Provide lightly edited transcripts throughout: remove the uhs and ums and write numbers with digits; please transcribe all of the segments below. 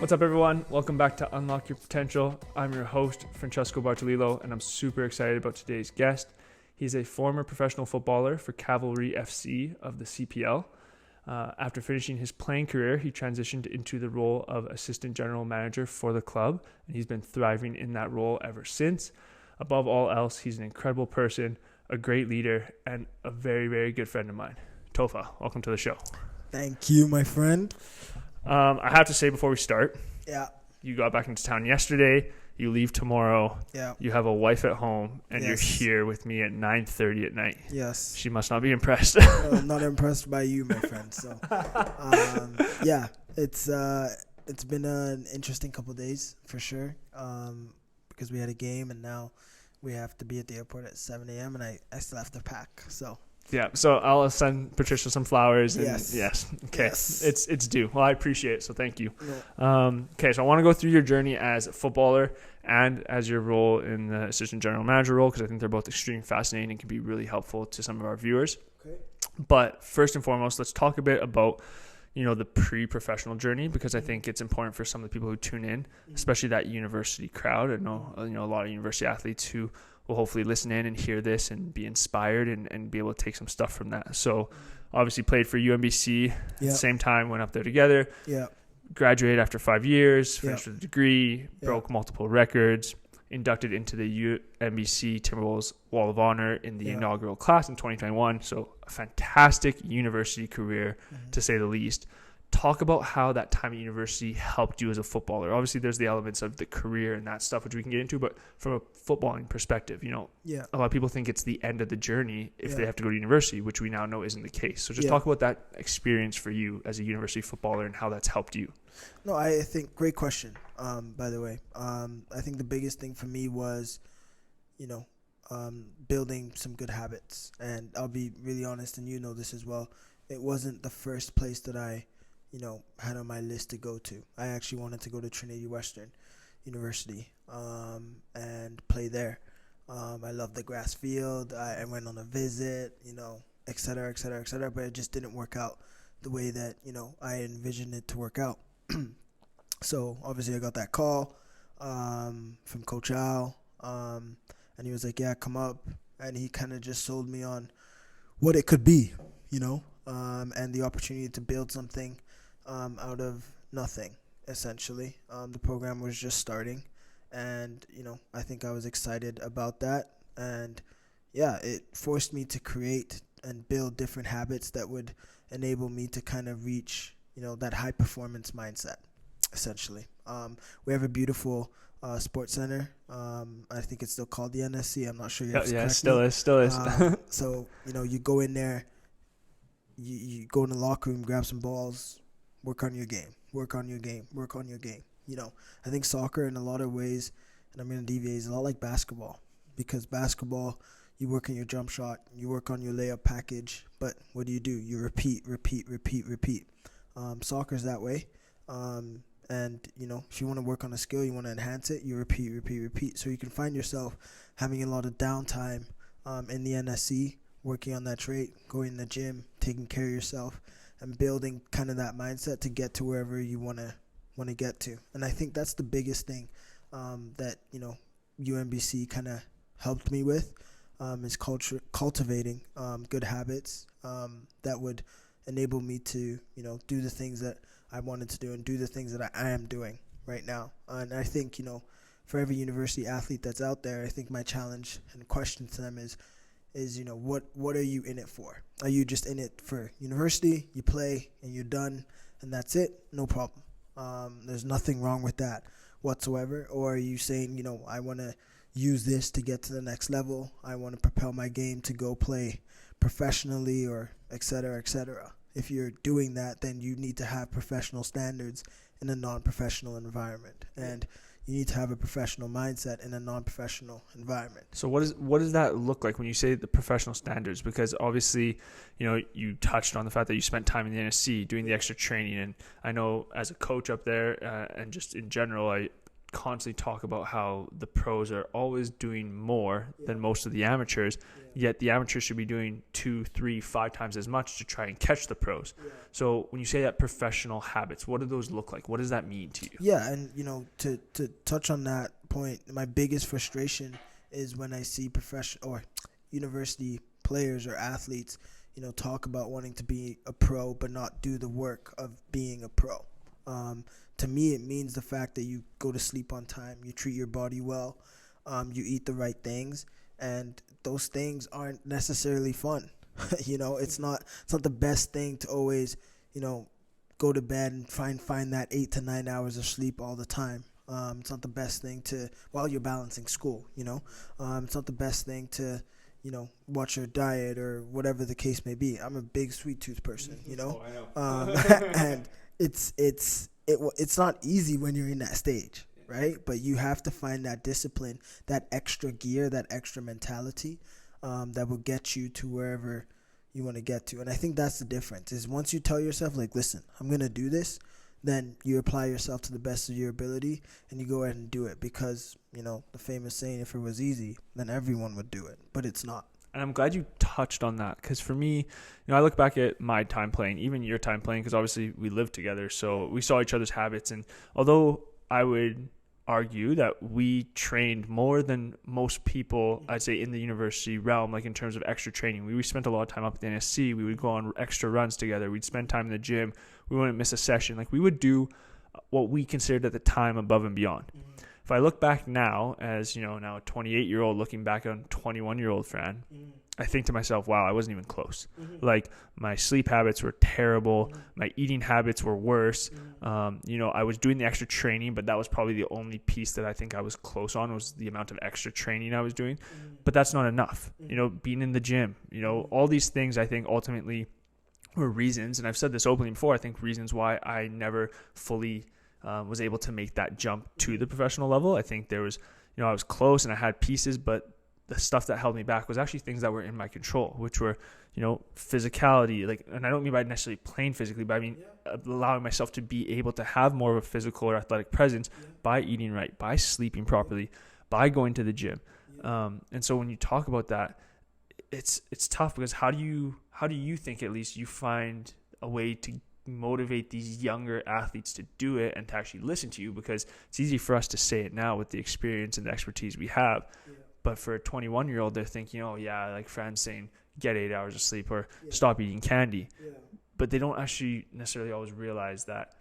What's up, everyone? Welcome back to Unlock Your Potential. I'm your host, Francesco Bartolillo, and I'm super excited about today's guest. He's a former professional footballer for Cavalry FC of the CPL. After finishing his playing career, he transitioned into the role of assistant general manager for the club, and he's been thriving in that role ever since. Above all else, he's an incredible person, a great leader, and a very, very good friend of mine. Tofa, welcome to the show. Thank you, my friend. I have to say before we start, you got back into town yesterday. You leave tomorrow. Yeah. You have a wife at home, and Yes. you're here with me at 9:30 at night. Yes. She must not be impressed. I'm not impressed by you, my friend. So, it's been an interesting couple of days for sure. Because we had a game, and now we have to be at the airport at 7 a.m. and I still have to pack. So. Yeah, so I'll send Patricia some flowers. And Yes. Okay. Yes. It's due. Well, I appreciate it, so thank you. Yeah. Okay, so I want to go through your journey as a footballer and as your role in the assistant general manager role, because I think they're both extremely fascinating and can be really helpful to some of our viewers. Okay. But first and foremost, let's talk a bit about, the pre-professional journey, because I think it's important for some of the people who tune in, especially that university crowd. I know, a lot of university athletes who will hopefully listen in and hear this and be inspired and be able to take some stuff from that. So obviously played for UMBC at the same time, went up there together, graduated after 5 years, finished with a degree, broke multiple records, inducted into the UMBC Timberwolves Wall of Honor in the inaugural class in 2021. So a fantastic university career, to say the least. Talk about how that time at university helped you as a footballer. Obviously, there's the elements of the career and that stuff, which we can get into, but from a footballing perspective, a lot of people think it's the end of the journey if they have to go to university, which we now know isn't the case. So just talk about that experience for you as a university footballer and how that's helped you. No, I think great question, by the way. I think the biggest thing for me was, building some good habits. And I'll be really honest, and you know this as well. It wasn't the first place that I had on my list to go to. I actually wanted to go to Trinity Western University and play there. I loved the grass field. I went on a visit, et cetera, et cetera, et cetera. But it just didn't work out the way that, I envisioned it to work out. So obviously I got that call from Coach Al, and he was like, yeah, come up. And he kind of just sold me on what it could be, and the opportunity to build something out of nothing, essentially. The program was just starting, and, I think I was excited about that. And, it forced me to create and build different habits that would enable me to kind of reach, that high-performance mindset, essentially. We have a beautiful sports center. I think it's still called the NSC. I'm not sure you have to correct me. Still is. So, you go in there, you go in the locker room, grab some balls, work on your game. I think soccer in a lot of ways, and I'm going to deviate, is a lot like basketball. Because basketball, you work on your jump shot, you work on your layup package, but what do? You repeat. Soccer's that way. And, if you want to work on a skill, you want to enhance it, you repeat. So you can find yourself having a lot of downtime in the NSC, working on that trait, going in the gym, taking care of yourself, and building kind of that mindset to get to wherever you want to get to. And I think that's the biggest thing that, UMBC kind of helped me with, is cultivating good habits that would enable me to, do the things that I wanted to do and do the things that I am doing right now. And I think, for every university athlete that's out there, I think my challenge and question to them is what are you in it for? Are you just in it for university? You play and you're done and that's it? No problem. There's nothing wrong with that whatsoever. Or are you saying, I want to use this to get to the next level. I want to propel my game to go play professionally, or et cetera, et cetera. If you're doing that, then you need to have professional standards in a non-professional environment. And you need to have a professional mindset in a non-professional environment. So what does that look like when you say the professional standards? Because obviously, you touched on the fact that you spent time in the NSC doing the extra training. And I know as a coach up there and just in general, I constantly talk about how the pros are always doing more than most of the amateurs, yet the amateurs should be doing 2, 3, 5 times as much to try and catch the pros. So when you say that professional habits, what do those look like? What does that mean to you? Yeah, and to touch on that point, my biggest frustration is when I see professional or university players or athletes, talk about wanting to be a pro but not do the work of being a pro. To me, it means the fact that you go to sleep on time, you treat your body well, you eat the right things, and those things aren't necessarily fun. It's not the best thing to always, go to bed and find that 8 to 9 hours of sleep all the time. It's not the best thing while you're balancing school. It's not the best thing to watch your diet or whatever the case may be. I'm a big sweet tooth person, Oh, I know. and it's not easy when you're in that stage, right? But you have to find that discipline, that extra gear, that extra mentality that will get you to wherever you want to get to. And I think that's the difference, is once you tell yourself, like, listen, I'm going to do this, then you apply yourself to the best of your ability and you go ahead and do it, because, the famous saying, if it was easy, then everyone would do it, but it's not. And I'm glad you touched on that, because for me, I look back at my time playing, even your time playing, because obviously we lived together, so we saw each other's habits. And although I would argue that we trained more than most people, I'd say, in the university realm, like in terms of extra training. We spent a lot of time up at the NSC. We would go on extra runs together. We'd spend time in the gym. We wouldn't miss a session. Like, we would do what we considered at the time above and beyond. If I look back now as, now a 28-year-old looking back on a 21-year-old Fran, I think to myself, wow, I wasn't even close. Like, my sleep habits were terrible. My eating habits were worse. I was doing the extra training, but that was probably the only piece that I think I was close on, was the amount of extra training I was doing. But that's not enough. Being in the gym, all these things I think ultimately were reasons, and I've said this openly before, I think reasons why I never fully was able to make that jump to the professional level. I think there was, I was close and I had pieces, but the stuff that held me back was actually things that were in my control, which were, physicality. Like, and I don't mean by necessarily playing physically, but I mean allowing myself to be able to have more of a physical or athletic presence by eating right, by sleeping properly, by going to the gym. And so when you talk about that, it's tough, because how do you think, at least, you find a way to motivate these younger athletes to do it and to actually listen to you? Because it's easy for us to say it now with the experience and the expertise we have, but for a 21-year-old, they're thinking, oh yeah, like Fran's saying, get 8 hours of sleep or stop eating candy. But they don't actually necessarily always realize that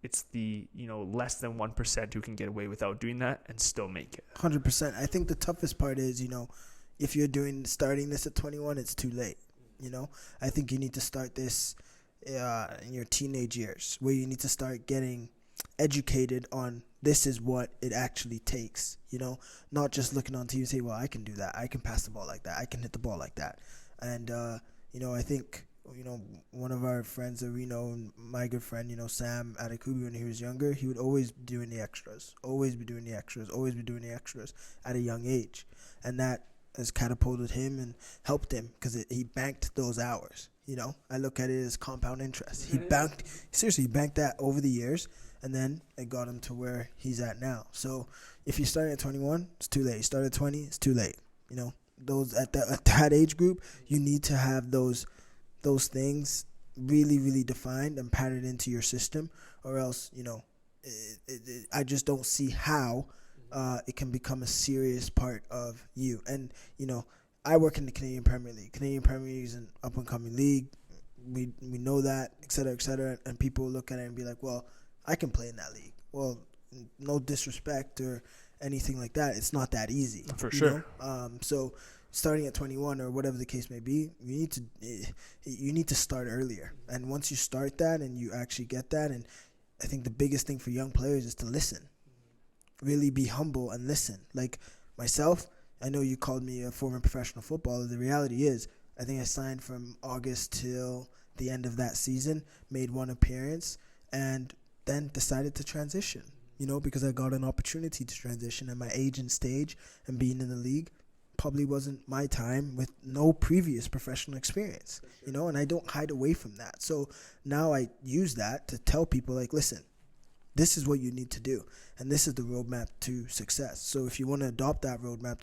it's the less than 1% who can get away without doing that and still make it. 100%. I think the toughest part is, if you're starting this at 21, it's too late. I think you need to start this in your teenage years, where you need to start getting educated on this is what it actually takes, not just looking on TV and say, well, I can do that, I can pass the ball like that, I can hit the ball like that. And I think one of our friends that we know, my good friend, Sam Adekubi, when he was younger, he would always be doing the extras at a young age, and that has catapulted him and helped him, because he banked those hours. I look at it as compound interest. He banked that over the years, and then it got him to where he's at now. So if you start at 21, it's too late. You start at 20, it's too late. Those at that age group, you need to have those things really, really defined and patterned into your system, or else, I just don't see how it can become a serious part of you. And, I work in the Canadian Premier League. Canadian Premier League is an up-and-coming league. We know that, et cetera, and people look at it and be like, well, I can play in that league. Well, no disrespect or anything like that. It's not that easy. For sure. So starting at 21 or whatever the case may be, you need to start earlier. And once you start that and you actually get that, and I think the biggest thing for young players is to listen. Really be humble and listen. Like myself, I know you called me a former professional footballer. The reality is, I think I signed from August till the end of that season, made one appearance, and then decided to transition, because I got an opportunity to transition at my age and stage, and being in the league probably wasn't my time with no previous professional experience, and I don't hide away from that. So now I use that to tell people, like, listen, this is what you need to do, and this is the roadmap to success. So if you want to adopt that roadmap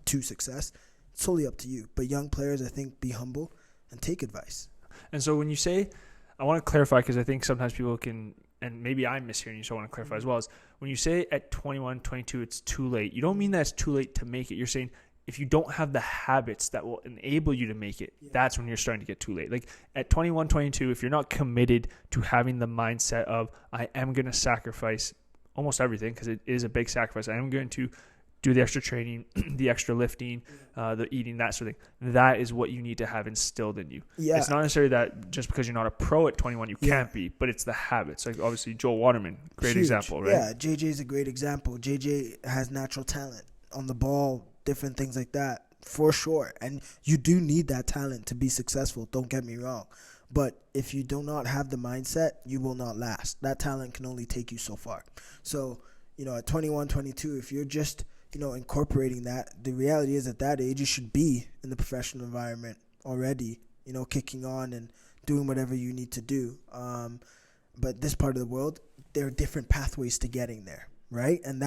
to success, it's totally up to you. But young players, I think, be humble and take advice. And so when you say, I want to clarify, because I think sometimes people can, and maybe I'm mishearing you, so I want to clarify as well, is when you say at 21, 22, it's too late, you don't mean that it's too late to make it. You're saying if you don't have the habits that will enable you to make it, that's when you're starting to get too late. Like at 21, 22, if you're not committed to having the mindset of, I am going to sacrifice almost everything, because it is a big sacrifice. I am going to do the extra training, the extra lifting, the eating, that sort of thing. That is what you need to have instilled in you. Yeah. It's not necessarily that just because you're not a pro at 21, you can't be, but it's the habits. Like obviously Joel Waterman, great example, right? Yeah, JJ is a great example. JJ has natural talent on the ball, different things like that, for sure. And you do need that talent to be successful, don't get me wrong. But if you do not have the mindset, you will not last. That talent can only take you so far. So, at 21, 22, if you're just incorporating that, the reality is at that age, you should be in the professional environment already, kicking on and doing whatever you need to do. But this part of the world, there are different pathways to getting there, right? And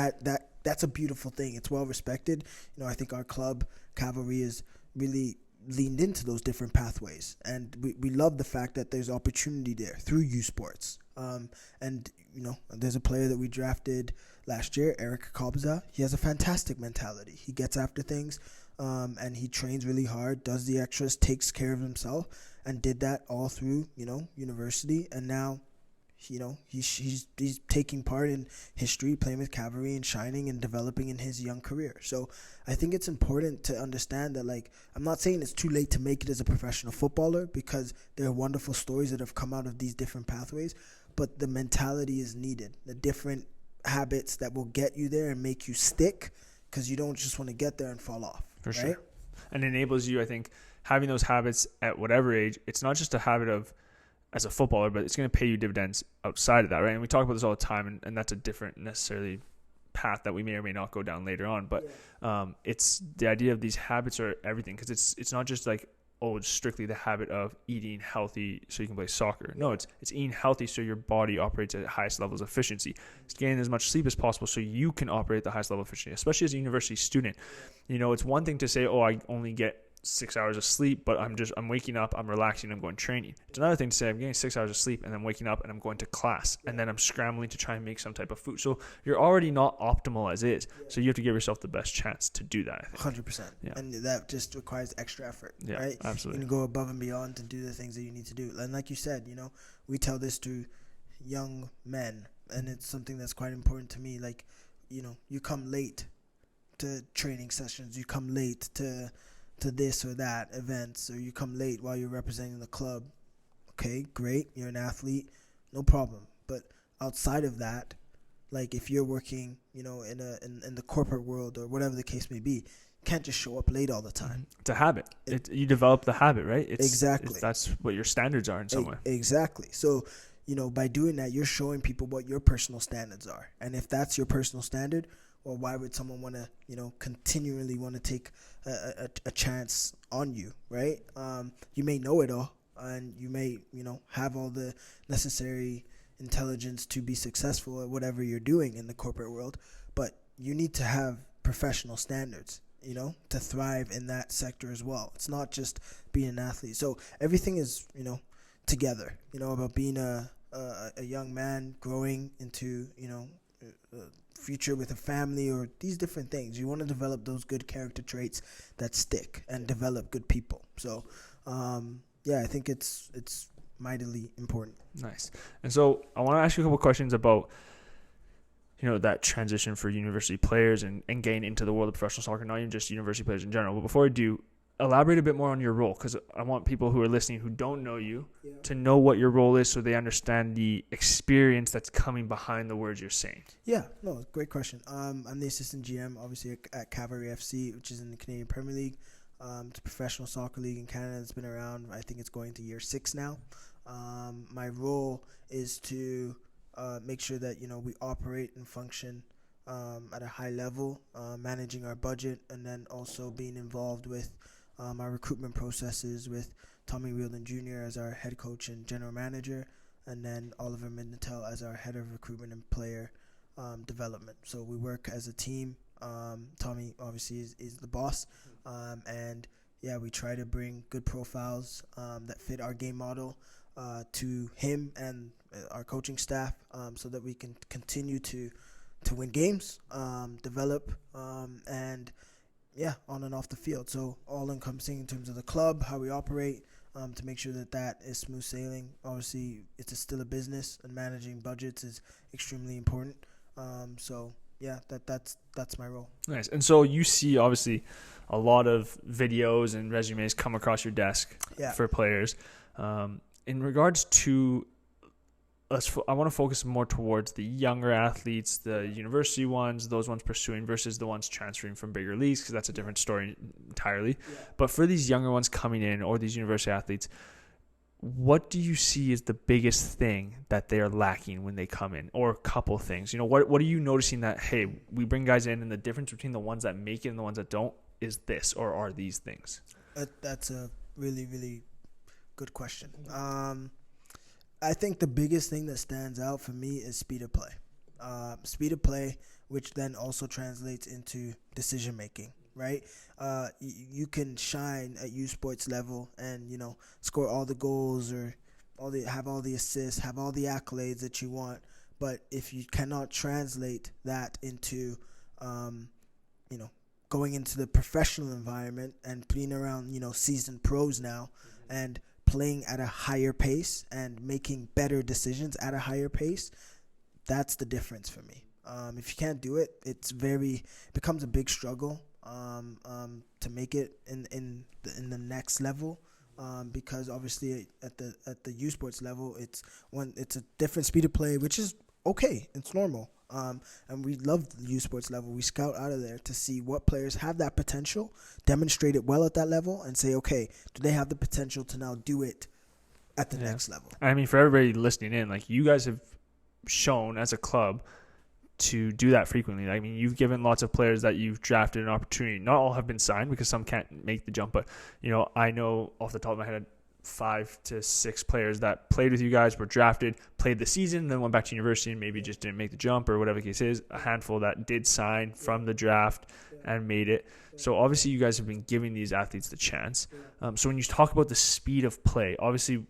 that's a beautiful thing. It's well respected. I think our club, Cavalry, is really leaned into those different pathways. And we love the fact that there's opportunity there through U Sports. And there's a player that we drafted last year, Eric Kobza. He has a fantastic mentality. He gets after things, and he trains really hard, does the extras, takes care of himself, and did that all through, university. And now, he's taking part in history, playing with Cavalry and shining and developing in his young career. So I think it's important to understand that, I'm not saying it's too late to make it as a professional footballer, because there are wonderful stories that have come out of these different pathways, but the mentality is needed, the different habits that will get you there and make you stick, because you don't just want to get there and fall off. For right? sure. And enables you, I think, having those habits at whatever age, it's not just a habit of as a footballer, but it's going to pay you dividends outside of that, right? And we talk about this all the time, and that's a different necessarily path that we may or may not go down later on. But it's the idea of these habits are everything, because it's not just like, oh, it's strictly the habit of eating healthy so you can play soccer. No, it's eating healthy so your body operates at highest levels of efficiency. It's getting as much sleep as possible so you can operate at the highest level of efficiency, especially as a university student. It's one thing to say, oh, I only get 6 hours of sleep, but I'm waking up, I'm relaxing, I'm going training. It's another thing to say I'm getting 6 hours of sleep and I'm waking up and I'm going to class, and then I'm scrambling to try and make some type of food. So you're already not optimal as is. So you have to give yourself the best chance to do that, I think. 100%. Yeah. And that just requires extra effort, right? Absolutely. You can go above and beyond to do the things that you need to do. And like you said, we tell this to young men, and it's something that's quite important to me. You come late to training sessions, you come late to this or that events, or you come late while you're representing the club. Okay, great, you're an athlete, no problem. But outside of that, if you're working, in the corporate world or whatever the case may be, you can't just show up late all the time. It's a habit. You develop the habit, right? Exactly. That's what your standards are in some way. Exactly. So, by doing that, you're showing people what your personal standards are. And if that's your personal standard, well, why would someone want to, continually want to take a chance on you, right? You may know it all, and you may, have all the necessary intelligence to be successful at whatever you're doing in the corporate world, but you need to have professional standards, to thrive in that sector as well. It's not just being an athlete. So everything is, together, about being a young man growing into, future with a family, or these different things. You want to develop those good character traits that stick and develop good people. So, I think it's mightily important. Nice. And so I want to ask you a couple questions about, that transition for university players and getting into the world of professional soccer, not even just university players in general. But before I do, elaborate a bit more on your role, because I want people who are listening who don't know you to know what your role is, so they understand the experience that's coming behind the words you're saying. Yeah, no, great question. I'm the assistant GM, obviously, at Cavalry FC, which is in the Canadian Premier League. It's a professional soccer league in Canada. It's been around, I think it's going to year 6 now. My role is to make sure that, we operate and function at a high level, managing our budget, and then also being involved with our recruitment processes with Tommy Wheeldon Jr. as our head coach and general manager, and then Oliver Minnatel as our head of recruitment and player development. So we work as a team. Tommy obviously is the boss, and yeah, we try to bring good profiles that fit our game model to him and our coaching staff, so that we can continue to win games, develop, and yeah, on and off the field. So all encompassing in terms of the club, how we operate, to make sure that is smooth sailing. Obviously, it's still a business, and managing budgets is extremely important. So yeah, that's my role. Nice. And so you see obviously a lot of videos and resumes come across your desk for players. In regards to, I want to focus more towards the younger athletes, the university ones, those ones pursuing versus the ones transferring from bigger leagues, because that's a different story entirely. Yeah. But for these younger ones coming in, or these university athletes, what do you see as the biggest thing that they are lacking when they come in, or a couple things? What are you noticing that, hey, we bring guys in and the difference between the ones that make it and the ones that don't is this, or are these things? That's a really, really good question. I think the biggest thing that stands out for me is speed of play. Speed of play, which then also translates into decision making, right? You can shine at U Sports level and, score all the goals or have all the assists, have all the accolades that you want. But if you cannot translate that into, going into the professional environment and being around, seasoned pros now, and playing at a higher pace and making better decisions at a higher pace, that's the difference for me. If you can't do it, becomes a big struggle to make it in the next level, because obviously at the U Sports level, it's a different speed of play, which is okay, it's normal. And we love the U Sports level. We scout out of there to see what players have that potential, demonstrate it well at that level, and say, okay, do they have the potential to now do it at the next level? I mean, for everybody listening in, like, you guys have shown as a club to do that frequently. I mean, you've given lots of players that you've drafted an opportunity. Not all have been signed because some can't make the jump, but I know off the top of my head 5 to 6 players that played with you guys, were drafted, played the season, then went back to university and maybe just didn't make the jump, or whatever the case is. A handful that did sign from the draft and made it. So obviously you guys have been giving these athletes the chance. So when you talk about the speed of play, obviously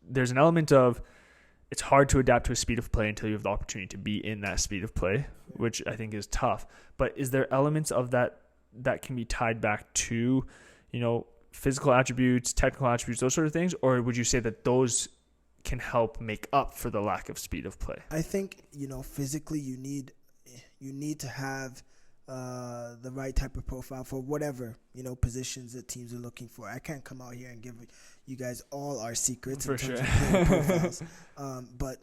there's an element of it's hard to adapt to a speed of play until you have the opportunity to be in that speed of play, which I think is tough. But is there elements of that can be tied back to, physical attributes, technical attributes, those sort of things? Or would you say that those can help make up for the lack of speed of play? I think, physically you need to have the right type of profile for whatever, positions that teams are looking for. I can't come out here and give you guys all our secrets for in terms sure. of player profiles. But,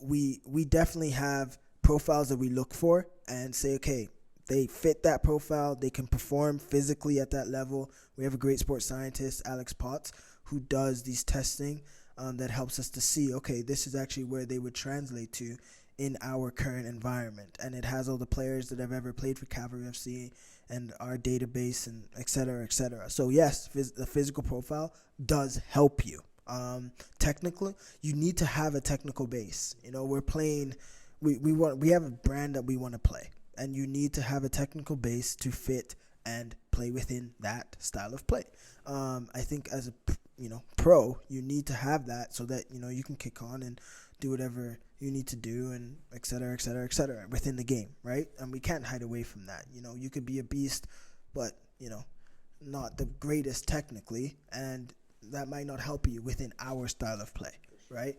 we definitely have profiles that we look for and say, okay, they fit that profile. They can perform physically at that level. We have a great sports scientist, Alex Potts, who does these testing that helps us to see, okay, this is actually where they would translate to in our current environment. And it has all the players that have ever played for Cavalry FC and our database and et cetera, et cetera. So yes, the physical profile does help you. Technically, you need to have a technical base. We're playing, we have a brand that we want to play. And you need to have a technical base to fit and play within that style of play. I think as a pro, you need to have that so that you can kick on and do whatever you need to do, and et cetera, et cetera, et cetera, within the game, right? And we can't hide away from that. You could be a beast, but not the greatest technically, and that might not help you within our style of play, right?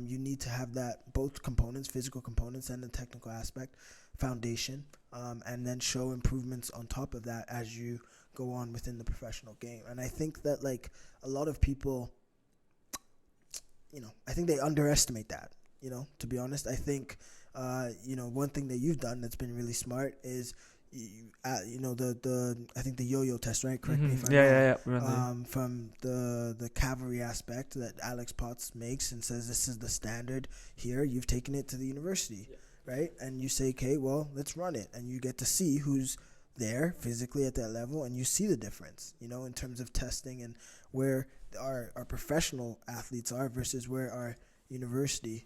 You need to have that, both components, physical components and the technical aspect, foundation, and then show improvements on top of that as you go on within the professional game. And I think that, like, a lot of people, I think they underestimate that, to be honest. I think, one thing that you've done that's been really smart is, I think the yo-yo test, right? Correct me if I'm wrong. From the cavalry aspect that Alex Potts makes and says, this is the standard here. You've taken it to the university. Yeah. Right? And you say, okay, well, let's run it. And you get to see who's there physically at that level, and you see the difference, in terms of testing and where our professional athletes are versus where our university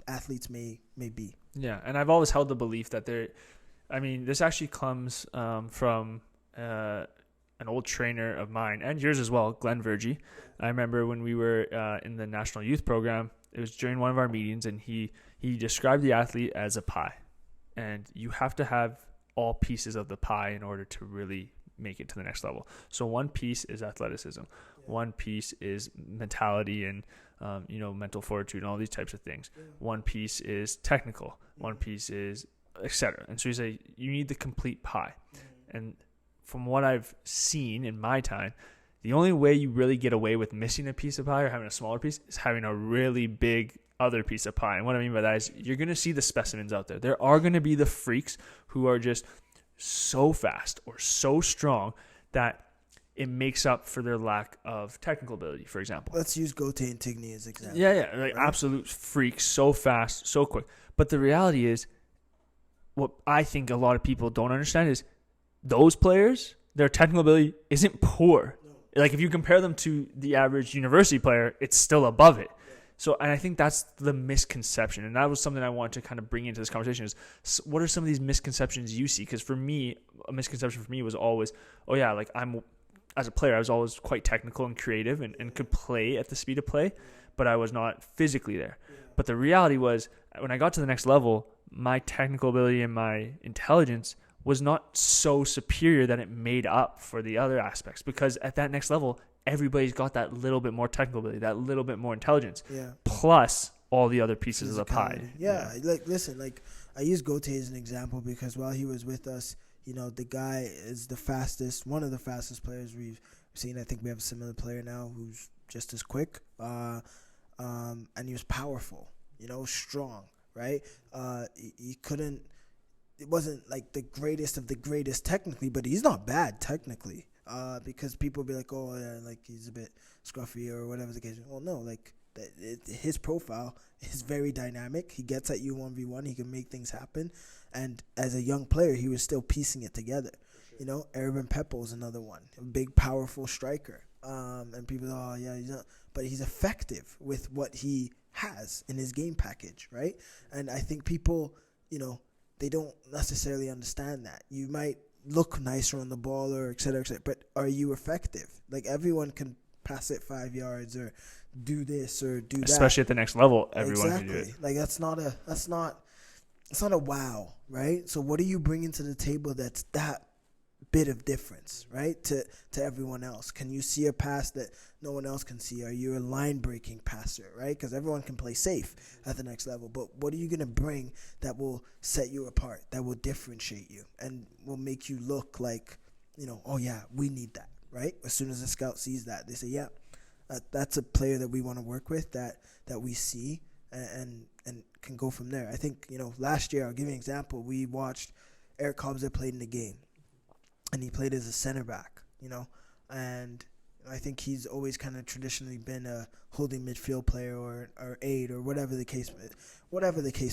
athletes may be. Yeah, and I've always held the belief that this actually comes from an old trainer of mine and yours as well, Glenn Vergy. I remember when we were in the national youth program, it was during one of our meetings, and he described the athlete as a pie. And you have to have all pieces of the pie in order to really make it to the next level. So one piece is athleticism. One piece is mentality and, mental fortitude and all these types of things. One piece is technical. One piece is et cetera. And so you say you need the complete pie. And from what I've seen in my time, the only way you really get away with missing a piece of pie or having a smaller piece is having a really big other piece of pie. And what I mean by that is you're going to see the specimens out there. There are going to be the freaks who are just so fast or so strong that it makes up for their lack of technical ability, for example. Let's use Gote and Tigny as example. Yeah, like absolute freaks, so fast, so quick. But the reality is, what I think a lot of people don't understand is those players, their technical ability isn't poor. No. Like if you compare them to the average university player, it's still above it. So, and I think that's the misconception. And that was something I wanted to kind of bring into this conversation is what are some of these misconceptions you see? Because for me, a misconception for me was always, as a player, I was always quite technical and creative and could play at the speed of play, but I was not physically there. But the reality was when I got to the next level, my technical ability and my intelligence was not so superior that it made up for the other aspects, because at that next level, everybody's got that little bit more technical ability, that little bit more intelligence, plus all the other pieces of the pie. Yeah. Listen, I use Gote as an example because while he was with us, the guy is one of the fastest players we've seen. I think we have a similar player now who's just as quick, and he was powerful, strong, right? It wasn't like the greatest of the greatest technically, but he's not bad technically. Because people be like, oh, yeah, like he's a bit scruffy or whatever the case. Well, no, his profile is very dynamic. He gets at you 1v1. He can make things happen. And as a young player, he was still piecing it together. Sure. Erwin Peppo is another one, a big, powerful striker. And people, oh, yeah, he's not. But he's effective with what he has in his game package, right? And I think people, they don't necessarily understand that. You might look nicer on the ball or et cetera, but are you effective? Like everyone can pass it 5 yards or do this or do that. Especially at the next level, everyone can do it. Like it's not a wow, right? So what are you bringing to the table that's that bit of difference, right? To everyone else. Can you see a pass that no one else can see? Are you a line breaking passer, right? Because everyone can play safe at the next level. But what are you going to bring that will set you apart, that will differentiate you and will make you look like, oh yeah, we need that, right? As soon as a scout sees that, they say, yeah, that's a player that we want to work with, that we see and can go from there. I think, last year, I'll give you an example. We watched Eric Hobbs played in the game. And he played as a center back, and I think he's always kind of traditionally been a holding midfield player or aide or whatever the case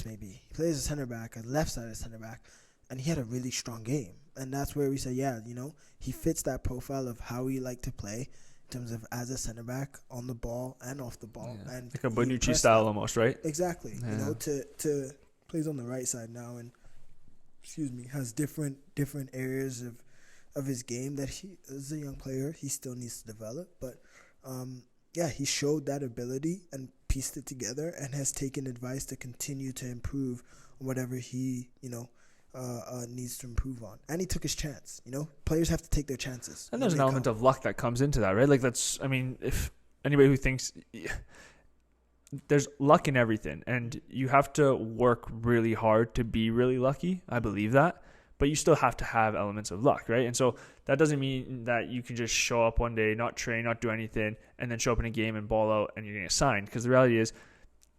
may be. He plays as a center back, a left sided center back, and he had a really strong game. And that's where we say, yeah, he fits that profile of how we like to play in terms of as a center back on the ball and off the ball. Yeah. And like a Bonucci style almost, right? Exactly. Yeah. To plays on the right side now and has different areas of his game that he, as a young player, he still needs to develop. But, he showed that ability and pieced it together and has taken advice to continue to improve on whatever he, needs to improve on. And he took his chance, Players have to take their chances. And there's an element of luck that comes into that, right? Like if anybody who thinks there's luck in everything and you have to work really hard to be really lucky, I believe that. But you still have to have elements of luck, right? And so that doesn't mean that you can just show up one day, not train, not do anything, and then show up in a game and ball out and you're going to get signed. Because the reality is,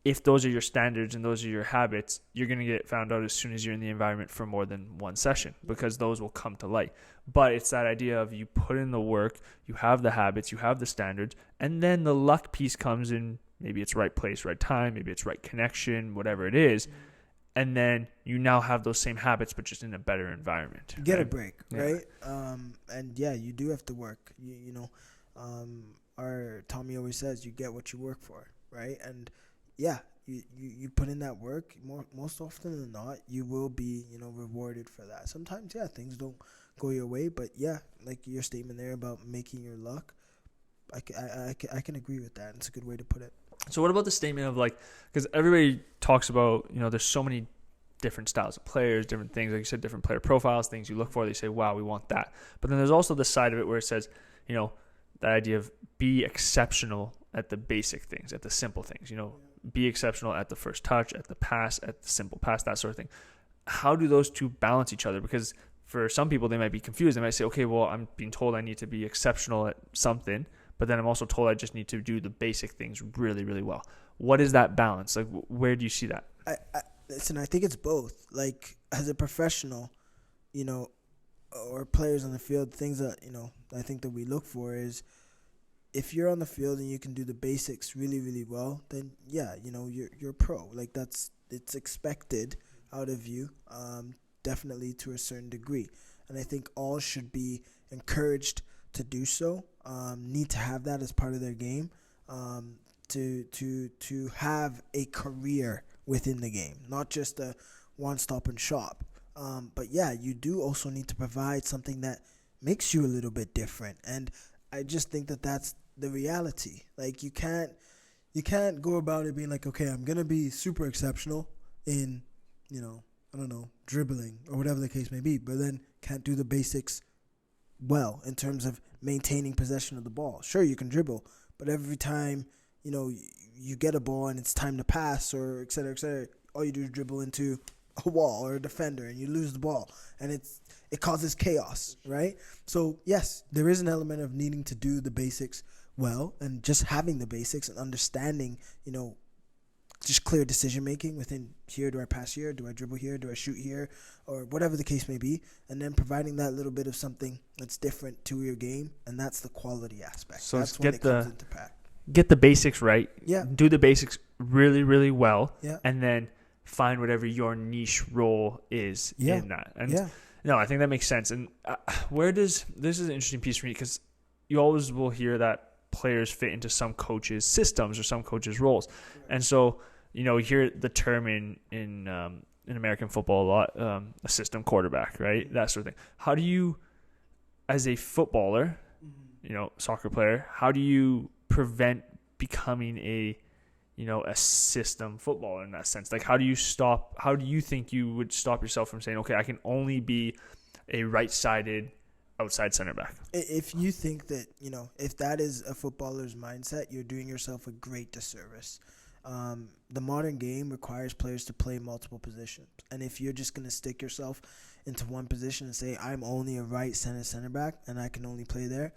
if those are your standards and those are your habits, you're going to get found out as soon as you're in the environment for more than one session because those will come to light. But it's that idea of you put in the work, you have the habits, you have the standards, and then the luck piece comes in. Maybe it's right place, right time, maybe it's right connection, whatever it is. And then you now have those same habits, but just in a better environment. Get a break, right? And you do have to work. our Tommy always says, you get what you work for, right? And yeah, you put in that work. Most often than not, you will be, rewarded for that. Sometimes, yeah, things don't go your way, but yeah, like your statement there about making your luck, I can agree with that. It's a good way to put it. So what about the statement of like, because everybody talks about, there's so many different styles of players, different things, like you said, different player profiles, things you look for. They say, wow, we want that. But then there's also the side of it where it says, that idea of be exceptional at the basic things, at the simple things, be exceptional at the first touch, at the pass, at the simple pass, that sort of thing. How do those two balance each other? Because for some people, they might be confused. They might say, okay, well, I'm being told I need to be exceptional at something, but then I'm also told I just need to do the basic things really, really well. What is that balance? Like, where do you see that? Listen, I think it's both. Like, as a professional, or players on the field, things that, I think that we look for is if you're on the field and you can do the basics really, really well, then, yeah, you're a pro. Like, it's expected out of you, definitely to a certain degree. And I think all should be encouraged to do so, need to have that as part of their game, to have a career within the game, not just a one-stop and shop. But yeah, you do also need to provide something that makes you a little bit different. And I just think that that's the reality. Like, you can't go about it being like, okay, I'm going to be super exceptional in, I don't know, dribbling or whatever the case may be, but then can't do the basics well in terms of maintaining possession of the ball. Sure, you can dribble, but every time, you get a ball and it's time to pass or et cetera, all you do is dribble into a wall or a defender and you lose the ball, and it causes chaos, right? So yes, there is an element of needing to do the basics well, and just having the basics and understanding, just clear decision making within here. Do I pass here? Do I dribble here? Do I shoot here? Or whatever the case may be, and then providing that little bit of something that's different to your game, and that's the quality aspect. So that's when it comes into pack. Get the basics right. Yeah. Do the basics really, really well. Yeah. And then find whatever your niche role is in that. And no, I think that makes sense. And this is an interesting piece for me, because you always will hear that players fit into some coaches' systems or some coaches' roles. Right. And so, you hear the term in American football a lot, a system quarterback, right? That sort of thing. How do you, as a footballer, soccer player, how do you prevent becoming a system footballer in that sense? Like, how do you think you would stop yourself from saying, okay, I can only be a right-sided outside center back? If you think that, if that is a footballer's mindset, you're doing yourself a great disservice. The modern game requires players to play multiple positions. And if you're just going to stick yourself into one position and say, I'm only a right center back and I can only play there,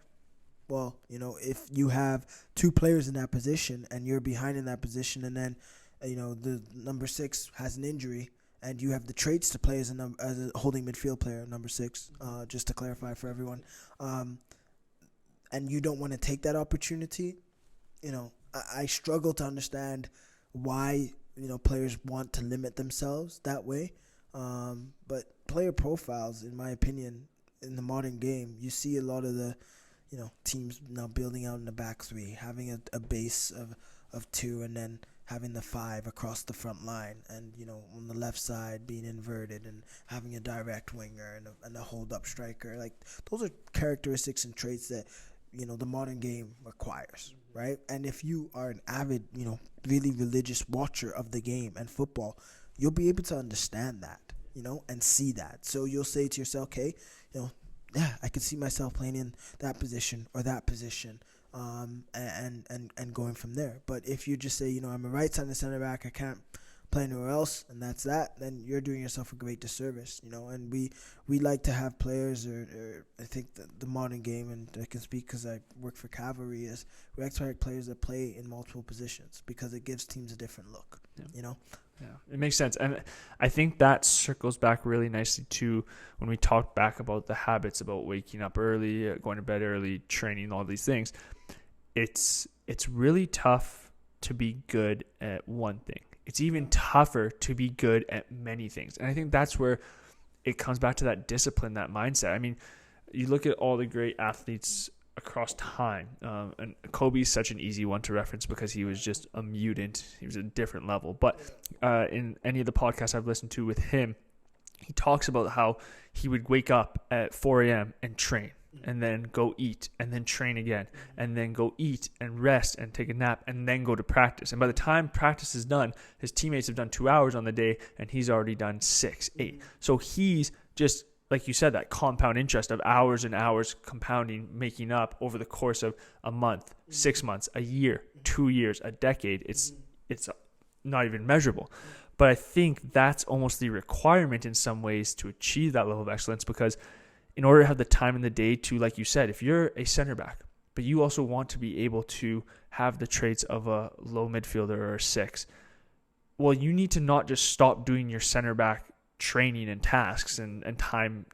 well, if you have two players in that position and you're behind in that position, and then, the number 6 has an injury, and you have the traits to play as a holding midfield player, number 6, just to clarify for everyone, and you don't want to take that opportunity, I struggle to understand why, players want to limit themselves that way. But player profiles, in my opinion, in the modern game, you see a lot of the teams now building out in the back three, having a base of 2, and then having the 5 across the front line, and on the left side being inverted, and having a direct winger and a hold-up striker. Like, those are characteristics and traits that the modern game requires, right? And if you are an avid, really religious watcher of the game and football, you'll be able to understand that, and see that. So you'll say to yourself, okay, yeah, I could see myself playing in that position or that position, and going from there. But if you just say, I'm a right-sided center back, I can't play anywhere else, and that's that, then you're doing yourself a great disservice, And we like to have players, or I think the modern game, and I can speak because I work for Cavalry, is we like to have players that play in multiple positions because it gives teams a different look, Yeah, it makes sense. And I think that circles back really nicely to when we talked back about the habits, about waking up early, going to bed early, training, all these things. It's really tough to be good at one thing. It's even tougher to be good at many things. And I think that's where it comes back to that discipline, that mindset. I mean, you look at all the great athletes across time. And Kobe's such an easy one to reference because he was just a mutant. He was a different level. But in any of the podcasts I've listened to with him, he talks about how he would wake up at 4 a.m. and train, and then go eat, and then train again, and then go eat and rest and take a nap, and then go to practice. And by the time practice is done, his teammates have done 2 hours on the day, and he's already done 6, 8. So he's just, like you said, that compound interest of hours and hours compounding, making up over the course of a month, 6 months, a year, 2 years, a decade. It's not even measurable. But I think that's almost the requirement in some ways to achieve that level of excellence, because in order to have the time in the day to, like you said, if you're a center back, but you also want to be able to have the traits of a low midfielder or a 6, well, you need to not just stop doing your center back training and tasks and time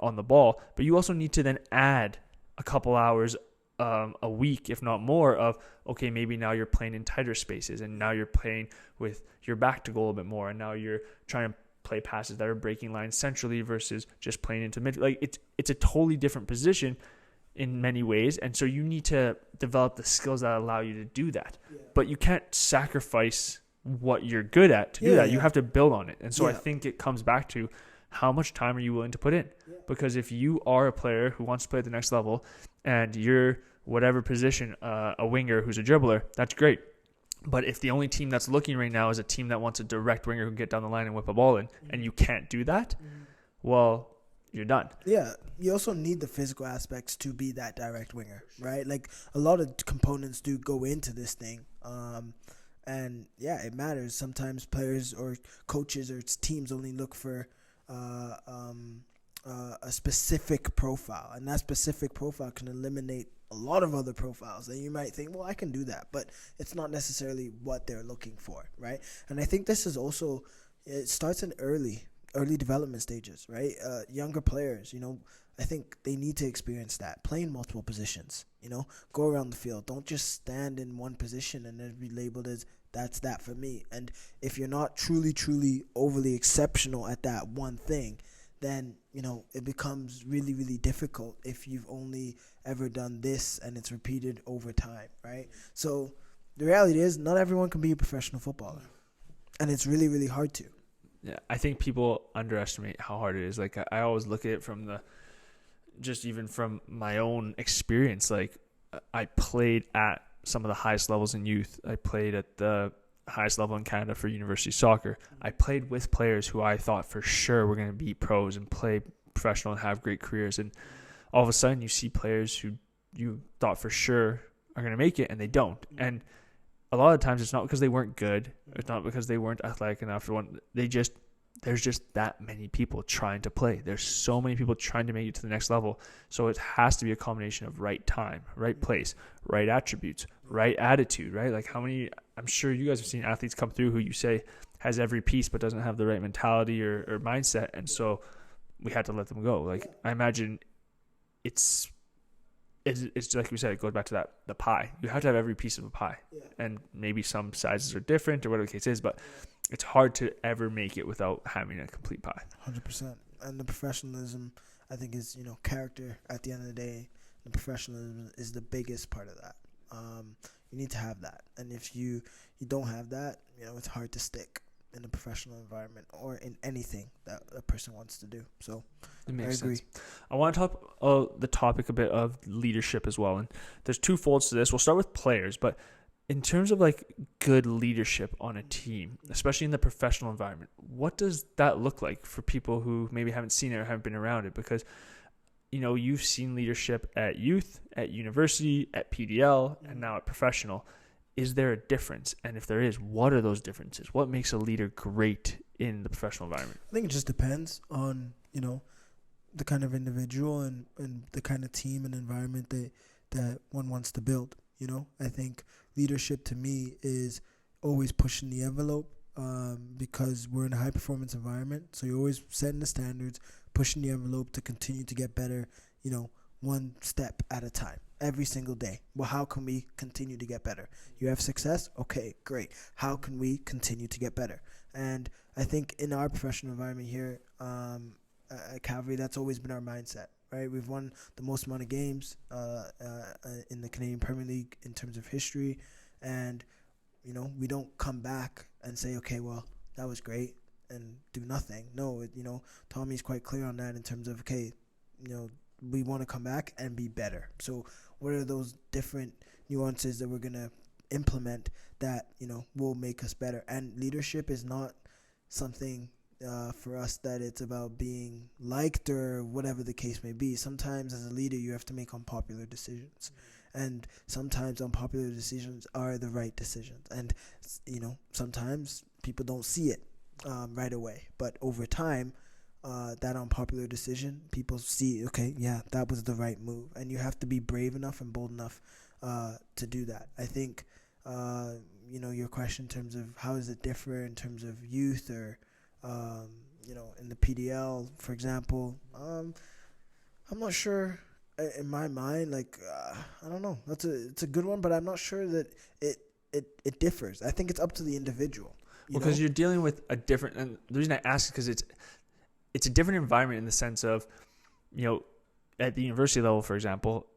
on the ball, but you also need to then add a couple hours a week, if not more, of, okay, maybe now you're playing in tighter spaces, and now you're playing with your back to goal a bit more, and now you're trying to play passes that are breaking lines centrally versus just playing into mid. Like it's a totally different position in many ways, and so you need to develop the skills that allow you to do that. But you can't sacrifice what you're good at to do that. You have to build on it. And so I think it comes back to how much time are you willing to put in? Because if you are a player who wants to play at the next level, and you're whatever position, a winger who's a dribbler, that's great. But if the only team that's looking right now is a team that wants a direct winger who can get down the line and whip a ball in, and you can't do that, well, you're done. Yeah, you also need the physical aspects to be that direct winger, right? Like, a lot of components do go into this thing. And yeah, it matters. Sometimes players or coaches or teams only look for a specific profile, and that specific profile can eliminate a lot of other profiles. And you might think, well, I can do that, but it's not necessarily what they're looking for, right? And I think this is also, it starts in early development stages, right? Younger players, I think they need to experience that, playing multiple positions, go around the field. Don't just stand in one position and then be labeled as that's that for me. And if you're not truly overly exceptional at that one thing, then, it becomes really, really difficult if you've only ever done this and it's repeated over time, right? So the reality is not everyone can be a professional footballer, and it's really, really hard to. Yeah, I think people underestimate how hard it is. Like, I always look at it from even from my own experience. Like, I played at some of the highest levels in youth. I played at the highest level in Canada for university soccer. I played with players who I thought for sure were going to be pros and play professional and have great careers. And all of a sudden you see players who you thought for sure are going to make it, and they don't. And a lot of times it's not because they weren't good. It's not because they weren't athletic enough. There's just that many people trying to play. There's so many people trying to make it to the next level. So it has to be a combination of right time, right place, right attributes, right attitude, right? Like, how many, I'm sure you guys have seen athletes come through who you say has every piece but doesn't have the right mentality or mindset. And so we had to let them go. Like, I imagine it's like we said, it goes back to the pie. You have to have every piece of a pie. And maybe some sizes are different or whatever the case is, but it's hard to ever make it without having a complete pie. 100%. And the professionalism, I think, is, character at the end of the day. The professionalism is the biggest part of that. You need to have that. And if you don't have that, it's hard to stick in a professional environment or in anything that a person wants to do. So I agree. Sense. I want to talk the topic a bit of leadership as well. And there's two folds to this. We'll start with players, but in terms of like good leadership on a team, especially in the professional environment, what does that look like for people who maybe haven't seen it or haven't been around it? Because, you've seen leadership at youth, at university, at PDL, and now at professional. Is there a difference? And if there is, what are those differences? What makes a leader great in the professional environment? I think it just depends on, the kind of individual and the kind of team and environment that one wants to build. I think leadership to me is always pushing the envelope because we're in a high-performance environment. So you're always setting the standards, pushing the envelope to continue to get better, one step at a time, every single day. Well, how can we continue to get better? You have success? Okay, great. How can we continue to get better? And I think in our professional environment here at Cavalry, that's always been our mindset, right? We've won the most amount of games in the Canadian Premier League in terms of history. And, we don't come back and say, okay, well, that was great and do nothing. No, Tommy's quite clear on that in terms of, okay, we want to come back and be better. So what are those different nuances that we're going to implement that, will make us better? And leadership is not something for us that it's about being liked or whatever the case may be. Sometimes as a leader, you have to make unpopular decisions. And sometimes unpopular decisions are the right decisions. And, sometimes people don't see it right away. But over time, that unpopular decision, people see, okay, yeah, that was the right move. And you have to be brave enough and bold enough to do that. I think, your question in terms of how does it differ in terms of youth or, in the PDL, for example, I'm not sure. In my mind, I don't know. It's a good one, but I'm not sure that it differs. I think it's up to the individual. Because you're dealing with a different, and the reason I ask is because it's a different environment in the sense of, at the university level, for example,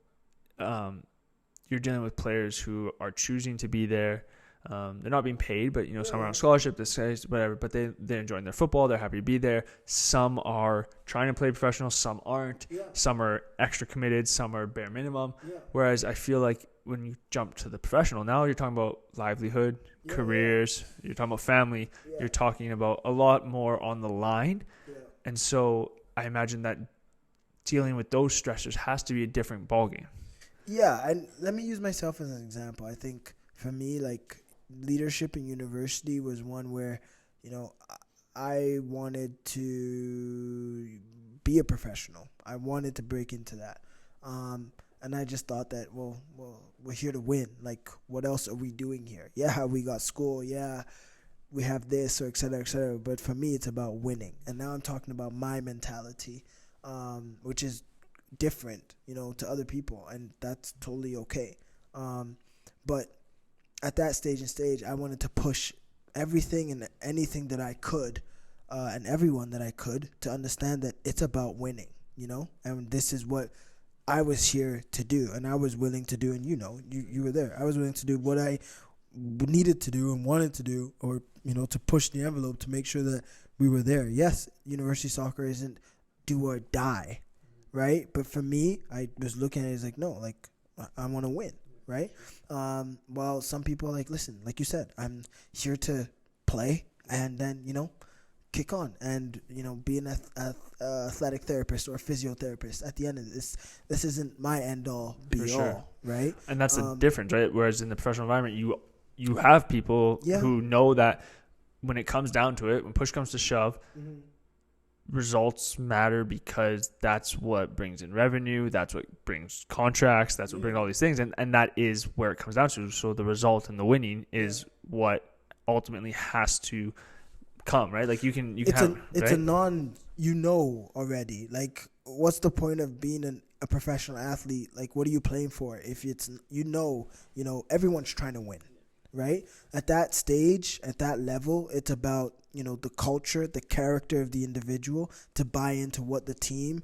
you're dealing with players who are choosing to be there. They're not being paid, but some are on scholarship, this guy's whatever. But they're enjoying their football. They're happy to be there. Some are trying to play professional. Some aren't. Yeah. Some are extra committed. Some are bare minimum. Yeah. Whereas I feel like when you jump to the professional, now you're talking about livelihood, careers. You're talking about family. Yeah. You're talking about a lot more on the line. Yeah. And so I imagine that dealing with those stressors has to be a different ballgame. Yeah, and let me use myself as an example. I think for me, leadership in university was one where, I wanted to be a professional. I wanted to break into that. And I just thought that, well, we're here to win. What else are we doing here? Yeah, we got school. Yeah, we have this, or et cetera, et cetera. But for me, it's about winning. And now I'm talking about my mentality, which is different, to other people. And that's totally okay. But at that stage, I wanted to push everything and anything that I could, and everyone that I could, to understand that it's about winning, and this is what I was here to do, and I was willing to do, and you were there. I was willing to do what I needed to do and wanted to do, or, to push the envelope to make sure that we were there. Yes, university soccer isn't do or die, right? But for me, I was looking at it as no, I want to win. Right? While some people listen, like you said, I'm here to play and then, kick on and, be an athletic therapist or a physiotherapist. At the end of this isn't my end all be all, right? And that's the difference, right? Whereas in the professional environment, you have people who know that when it comes down to it, when push comes to shove, results matter because that's what brings in revenue, that's what brings contracts, that's what brings all these things, and that is where it comes down to. So the result and the winning is what ultimately has to come, right? It's a non already. What's the point of being a professional athlete? What are you playing for if it's everyone's trying to win, right? At that stage, at that level, it's about the culture, the character of the individual to buy into what the team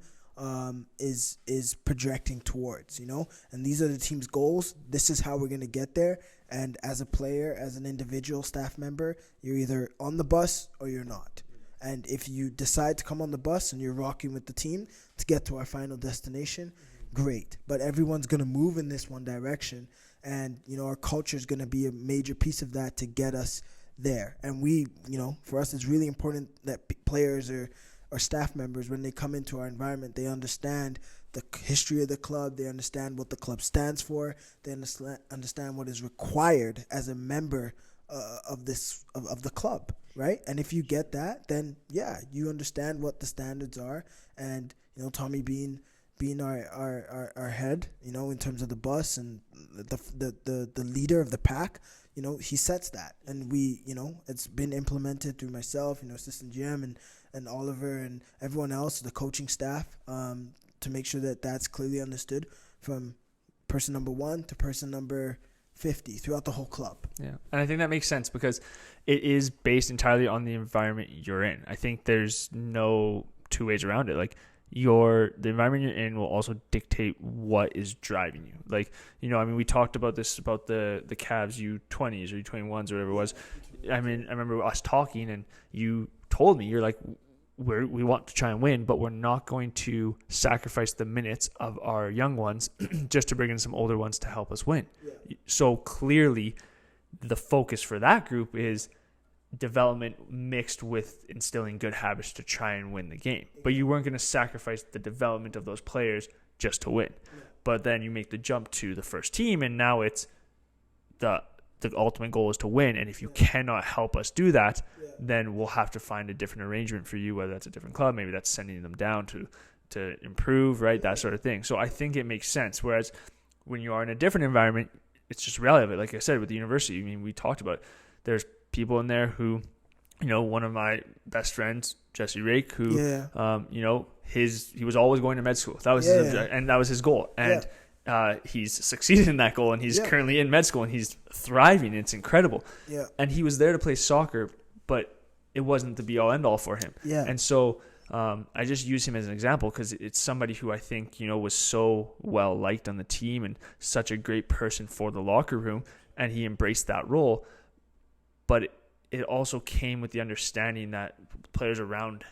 is projecting towards, and these are the team's goals. This is how we're going to get there. And as a player, as an individual staff member, you're either on the bus or you're not. And if you decide to come on the bus and you're rocking with the team to get to our final destination, great. But everyone's going to move in this one direction. And, our culture is going to be a major piece of that to get us there. And we, for us, it's really important that players or staff members, when they come into our environment, they understand the history of the club, they understand what the club stands for, they understand what is required as a member of the club, right? And if you get that, then you understand what the standards are. And Tommy being our head, in terms of the bus and the leader of the pack, he sets that. And we, it's been implemented through myself, assistant GM and Oliver and everyone else, the coaching staff, to make sure that that's clearly understood from person number 1 to person number 50 throughout the whole club. Yeah. And I think that makes sense because it is based entirely on the environment you're in. I think there's no two ways around it. the environment you're in will also dictate what is driving you. Like, we talked about this, about the Cavs U20s or U21s or whatever it was. I remember us talking, and you told me, you're like, we want to try and win, but we're not going to sacrifice the minutes of our young ones just to bring in some older ones to help us win. Yeah. So clearly the focus for that group is development mixed with instilling good habits to try and win the game. But you weren't going to sacrifice the development of those players just to win. Yeah. But then you make the jump to the first team, and now it's the ultimate goal is to win. And if you cannot help us do that, then we'll have to find a different arrangement for you, whether that's a different club, maybe that's sending them down to improve, right? That sort of thing. So I think it makes sense. Whereas when you are in a different environment, it's just reality of it. Like I said, with the university, we talked about it. There's people in there who, one of my best friends, Jesse Rake, who, he was always going to med school. That was his objective, and that was his goal. And he's succeeded in that goal, and he's currently in med school, and he's thriving. It's incredible. Yeah. And he was there to play soccer, but it wasn't the be-all, end-all for him. Yeah. And so I just use him as an example because it's somebody who I think, was so well-liked on the team and such a great person for the locker room, and he embraced that role. But it also came with the understanding that players around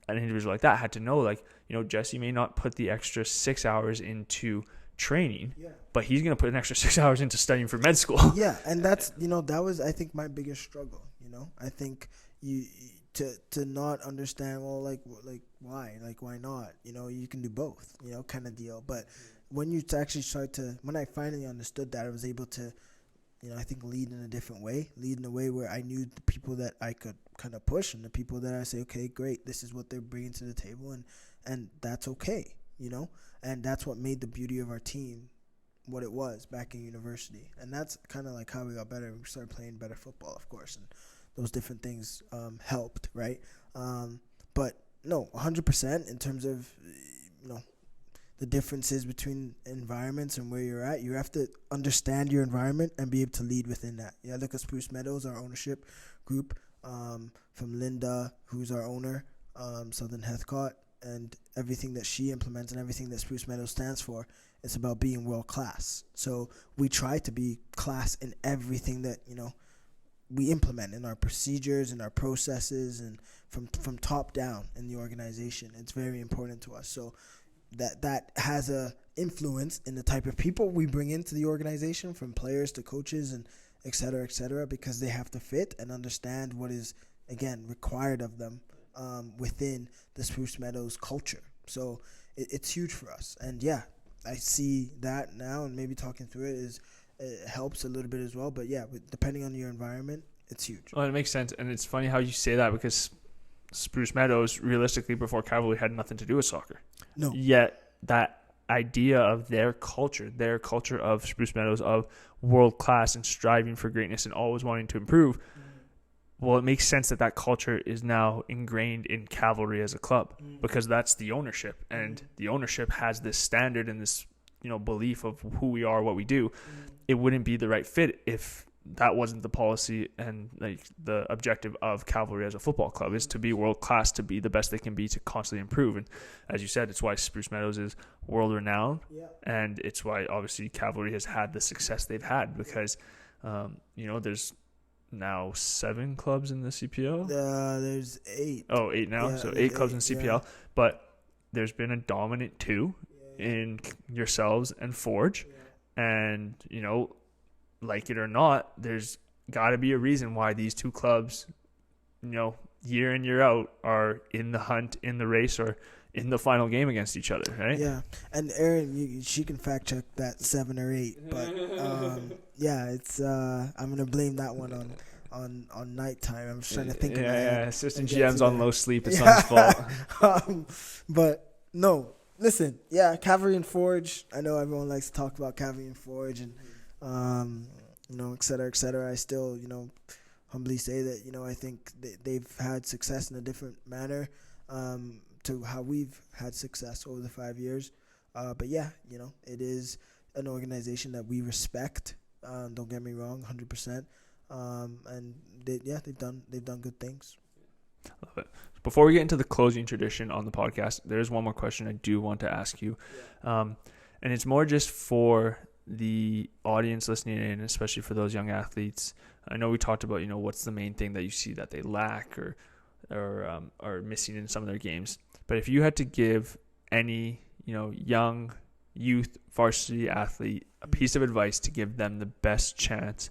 an individual like that had to know, like, Jesse may not put the extra 6 hours into training, but he's going to put an extra 6 hours into studying for med school. Yeah, and that's, that was, I think, my biggest struggle. I think to not understand, well, like why not? You can do both, kind of deal. But when you actually when I finally understood that, I was able to, I think lead in a different way, lead in a way where I knew the people that I could kind of push and the people that I say, okay, great, this is what they're bringing to the table, and that's okay, and that's what made the beauty of our team what it was back in university. And that's kind of like how we got better. We started playing better football, of course, and those different things helped, right? But no, 100% in terms of, the differences between environments and where you're at. You have to understand your environment and be able to lead within that. Yeah, look at Spruce Meadows, our ownership group, from Linda, who's our owner, Southern Heathcote, and everything that she implements and everything that Spruce Meadows stands for. It's about being world class. So we try to be class in everything that, we implement in our procedures and our processes, and from top down in the organization. It's very important to us. So that has a influence in the type of people we bring into the organization, from players to coaches and et cetera, because they have to fit and understand what is, again, required of them within the Spruce Meadows culture. So it's huge for us. And yeah, I see that now, and maybe talking through it helps a little bit as well. But yeah, depending on your environment, it's huge. Well, it makes sense. And it's funny how you say that, because Spruce Meadows, realistically, before Cavalry, had nothing to do with soccer. No. Yet that idea of their culture of Spruce Meadows, of world class and striving for greatness and always wanting to improve, well, it makes sense that culture is now ingrained in Cavalry as a club, because that's the ownership, and the ownership has this standard and this, belief of who we are, what we do. It wouldn't be the right fit if that wasn't the policy and like the objective of Cavalry as a football club, is to be world class, to be the best they can be, to constantly improve. And as you said, it's why Spruce Meadows is world renowned, and it's why obviously Cavalry has had the success they've had, because there's now 7 clubs in the CPL. There's 8. Oh, 8 now. So 8 clubs in CPL, but there's been a dominant 2 in yourselves and Forge, and like it or not, there's got to be a reason why these 2 clubs, year in, year out, are in the hunt, in the race, or in the final game against each other, right? Yeah. And Erin, she can fact check that 7 or 8, but it's I'm gonna blame that one on nighttime. I'm just trying to think. Assistant GM's on low sleep. It's not his fault. But no, listen. Yeah, Cavalry and Forge. I know everyone likes to talk about Cavalry and Forge, and et cetera. I still, humbly say that, I think they've had success in a different manner to how we've had success over the 5 years. But yeah, it is an organization that we respect. Don't get me wrong, 100%. And they've done good things. Love it. Before we get into the closing tradition on the podcast, there's one more question I do want to ask you. And it's more just for the audience listening in, especially for those young athletes. I know we talked about, what's the main thing that you see that they lack or are missing in some of their games. But if you had to give any, young youth varsity athlete a piece of advice to give them the best chance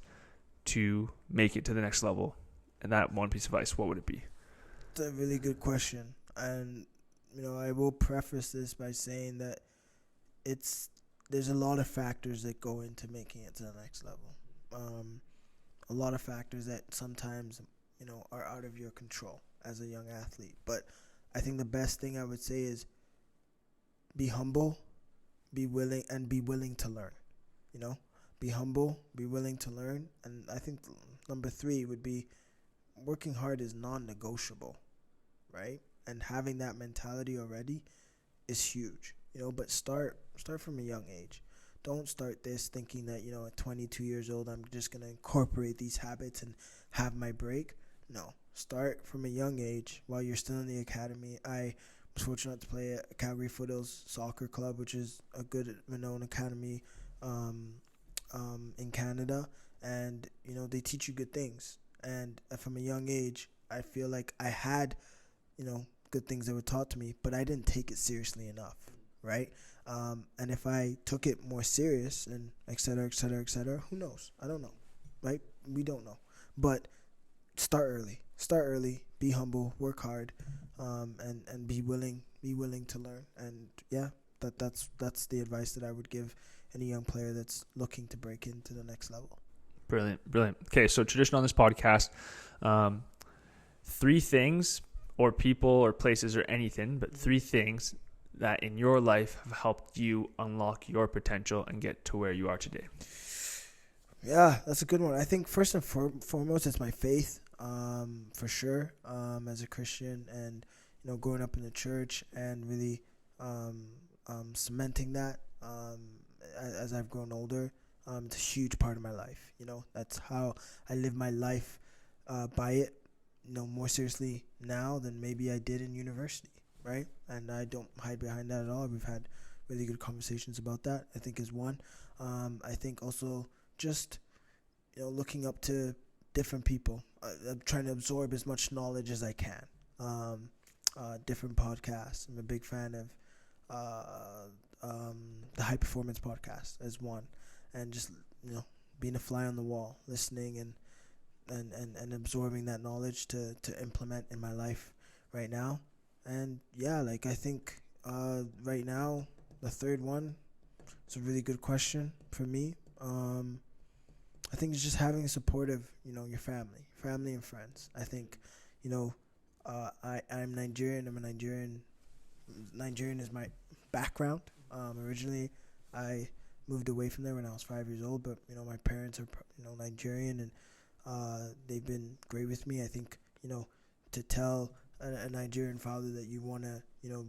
to make it to the next level, and that one piece of advice, what would it be? It's a really good question. And, I will preface this by saying that there's a lot of factors that go into making it to the next level. A lot of factors that sometimes, are out of your control as a young athlete. But I think the best thing I would say is be humble, be willing to learn. Be humble, be willing to learn. And I think number 3 would be working hard is non-negotiable, right? And having that mentality already is huge, but start from a young age. Don't start this thinking that, at 22 years old, I'm just going to incorporate these habits and have my break. No, start from a young age while you're still in the academy. I was fortunate to play at Cavalry Soccer Club, which is a good renowned academy in Canada. And, they teach you good things. And from a young age, I feel like I had, good things that were taught to me, but I didn't take it seriously enough, right? And if I took it more serious and et cetera, who knows? I don't know, right? We don't know. But start early, be humble, work hard, and be willing to learn. And yeah, that's the advice that I would give any young player that's looking to break into the next level. Brilliant. Okay, so tradition on this podcast, 3 things or people or places or anything, but 3 things that in your life have helped you unlock your potential and get to where you are today. Yeah, that's a good one. I think first and foremost, it's my faith, for sure, as a Christian, and, growing up in the church and really cementing that as I've grown older. It's a huge part of my life. That's how I live my life by it, more seriously now than maybe I did in university, right? And I don't hide behind that at all. We've had really good conversations about that, I think, is one. I think also just, looking up to different people. I'm trying to absorb as much knowledge as I can. Different podcasts. I'm a big fan of the High Performance Podcast as one. And just, being a fly on the wall, listening and absorbing that knowledge to implement in my life right now. And yeah, I think right now, the third one, it's a really good question for me. I think it's just having a supportive, your family and friends. I think, I'm Nigerian. I'm a Nigerian. Nigerian is my background. Originally, I moved away from there when I was 5 years old, but, my parents are, Nigerian, and they've been great with me. I think, to tell a Nigerian father that you want to,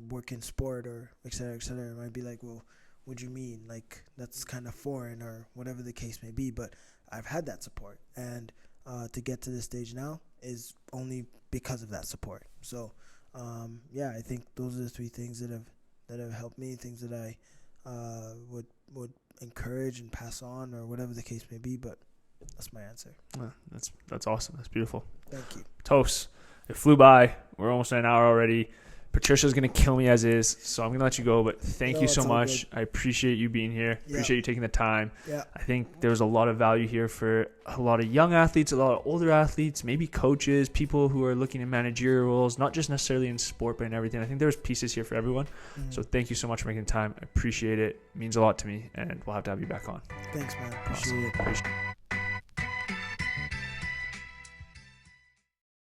work in sport or et cetera, it might be like, well, what do you mean? Like, that's kind of foreign or whatever the case may be, but I've had that support, and to get to this stage now is only because of that support. So, yeah, I think those are the 3 things that have helped me, things that I would encourage and pass on, or whatever the case may be. But that's my answer. That's awesome. That's beautiful. Thank you. Tofs, it flew by. We're almost at an hour already. Patricia's going to kill me as is, so I'm going to let you go. But thank you so much. Good. I appreciate you being here. Yeah. Appreciate you taking the time. Yeah. I think there's a lot of value here for a lot of young athletes, a lot of older athletes, maybe coaches, people who are looking at managerial roles, not just necessarily in sport, but in everything. I think there's pieces here for everyone. Mm-hmm. So thank you so much for making the time. I appreciate it. It means a lot to me, and we'll have to have you back on. Thanks, man. Appreciate it.